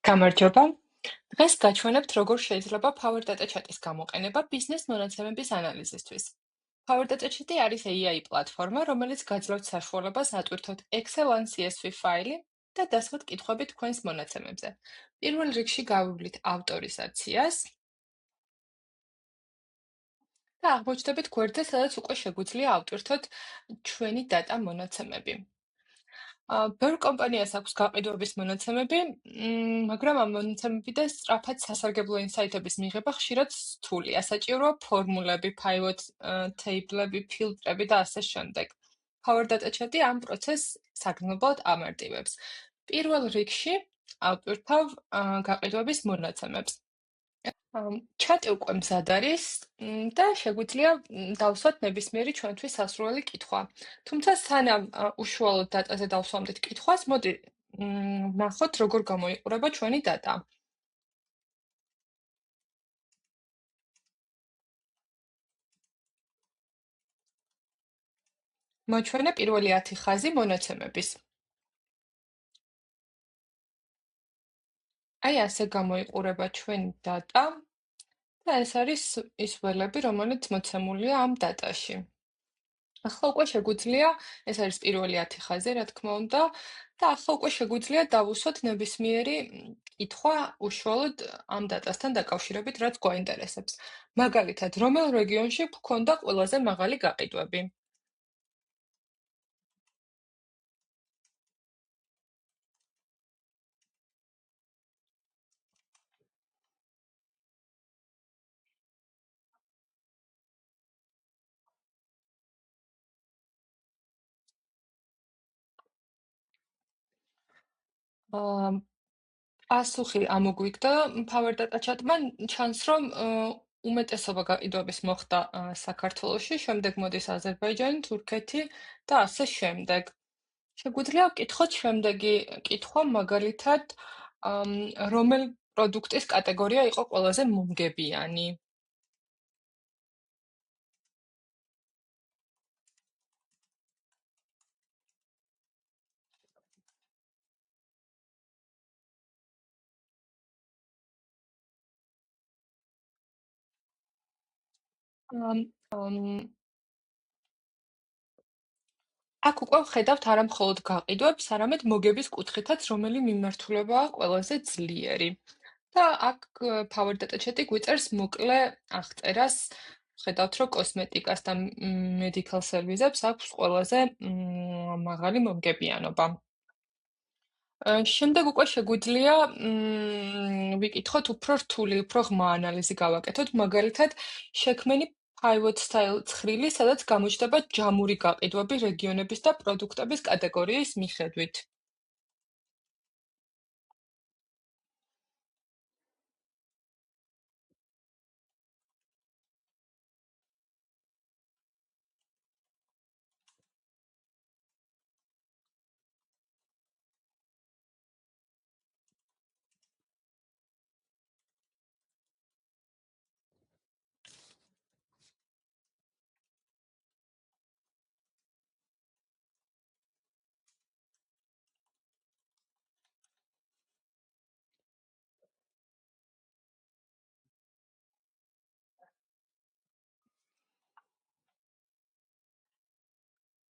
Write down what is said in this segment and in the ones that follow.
გამარჯობა. დღეს გაჩვენებთ, როგორ შეიძლება Power Data Chat-ის გამოყენება ბიზნეს მონაცემების ანალიზისთვის. Power Data Chat-ი არის AI პლატფორმა, რომელიც გაძლევთ საშუალებას ატვირთოთ Excel ან CSV ფაილი და დასხოთ კითხვები თქვენს მონაცემებზე. პირველ რიგში გავივლით ავტორიზაციას და აღმოჩნდებით გვერდზე, სადაც უკვე შეგვიძლია ავტვირთოთ ჩვენი დატა მონაცემები. ბევრ კომპანიას აქვს გაყიდვების მონაცემები, მაგრამ ამ მონაცემებიდან სწრაფად სასარგებლო ინსაიტების მიღება ხშირად რთულია. საჭიროა ფორმულები, pivot table-ები, ფილტრები და ასე შემდეგ. Power Data Chat-ი ამ პროცესს საგრძნობლად ამარტივებს. პირველ რიგში ავტვირთავ გაყიდვების მონაცემებს. ჩატი უკვე მზად არის და შეგვიძლია დავსვათ ნებისმიერი ჩვენთვის სასურველი კითხვა. თუმცა სანამ უშუალოდ დატაზე დავსვამდით კითხვას, მოდი ნახოთ, როგორ გამოიყურება ჩვენი დატა. მოჩვენე პირველი 10 ხაზი მონაცემების. აი ასე გამოიყურება ჩვენი დატა და ეს არის ის ველები, რომელიც მოცემულია ამ დატაში. ახლა უკვე შეგვიძლია, ეს არის პირველი 10 ხაზი, რა თქმა უნდა, და ახლა უკვე შეგვიძლია დავუსვათ ნებისმიერი კითხვა უშუალოდ ამ დატასთან დაკავშირებით, რაც გვაინტერესებს. მაგალითად, რომელ რეგიონში გქონდა ყველაზე მაღალი გაყიდვები? აა პასუხი ამოგვიგდა Power Data Chat-მა, ჩანს, რომ უმეტესობა გაყიდვების მოხდა საქართველოში, შემდეგ მოდის აზერბაიჯანი, თურქეთი და ასე შემდეგ. შეგვიძლია ვკითხოთ შემდეგი კითხვა, მაგალითად, რომელ პროდუქტის კატეგორია იყო ყველაზე მომგებიანი? ამ აქ უკვე ვხედავთ არა მხოლოდ გაყიდვებს, არამედ მოგების კუთხითაც, რომელი მიმართულებაა ყველაზე ძლიერი. და აქ Power Data Chat-ი გვიწერს მოკლე აღწერას. ხედავთ, რომ კოსმეტიკას და medical service-ებს აქვს ყველაზე მაღალი მომგებიანობა. შემდეგ უკვე შეგვიძლია ვიკითხოთ უფრო რთული, უფრო ღრმა ანალიზი გავაკეთოთ, მაგალითად, შექმენი pivot style ცხრილი, სადაც გამოჩნდება ჯამური გაყიდვები რეგიონების და პროდუქტების კატეგორიის მიხედვით.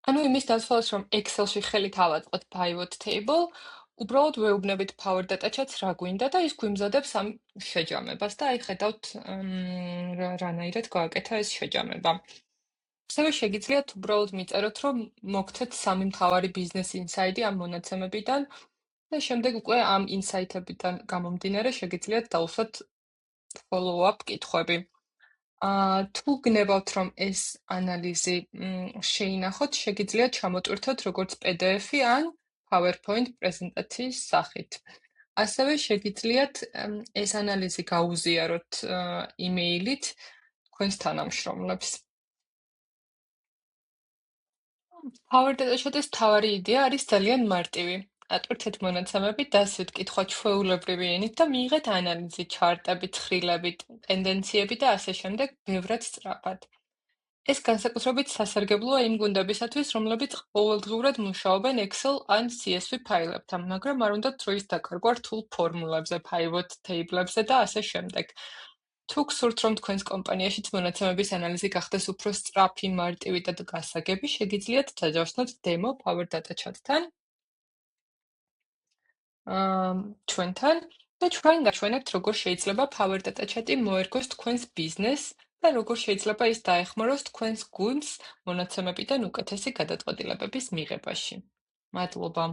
ანუ იმის დასავლას, რომ Excel-ში ხელით ავაწყოთ pivot table, უბრალოდ ვეუბნებით Power Data Chat-ს რა გვინდა და ის გვიმზადებს ამ შეჯამებას და აი ხედავთ რანაირად გააკეთა ეს შეჯამება. ასევე შეგიძლიათ უბრალოდ მიწეროთ, რომ მოგცეთ სამი მთავარი ბიზნეს ინსაიტი ამ მონაცემებიდან და შემდეგ უკვე ამ ინსაიტებიდან გამომდინარე შეგიძლიათ დავუსვათ follow-up კითხვები. თუ გნებავთ, რომ ეს ანალიზი შეინახოთ, შეგიძლიათ ჩამოტვირთოთ როგორც PDF-ი ან PowerPoint პრეზენტაციის სახით. ასევე შეგიძლიათ ეს ანალიზი გაუზიაროთ იმეილით თქვენს თანამშრომლებს. Power Data Chat-ის მთავარი იდეა არის ძალიან მარტივი. ატვირთეთ მონაცემები, დასვით კითხვა ჩვეულებრივი ენით და მიიღეთ ანალიზი, ჩარტები, ცხრილები, ტენდენციები და ასე შემდეგ ბევრად სწრაფად. ეს განსაკუთრებით სასარგებლოა იმ გუნდებისათვის, რომლებიც ყოველდღიურად მუშაობენ Excel ან CSV ფაილებთან, მაგრამ არ უნდათ დროის დაკარგვა რთულ ფორმულებზე, pivot table-ებზე და ასე შემდეგ. თუ გსურთ, რომ თქვენს კომპანიაშიც მონაცემების ანალიზი გახდეს უფრო სწრაფი, მარტივი და გასაგები, შეგიძლიათ დაჯავშნოთ demo Power Data Chat-თან ჩვენთან და ჩვენ გაჩვენებთ, როგორ შეიძლება Power Data Chat-ი მოერგოს თქვენს ბიზნესს და როგორ შეიძლება ის დაეხმაროს თქვენს გუნდს მონაცემებიდან უკეთესი გადაწყვეტილებების მიღებაში. მადლობა.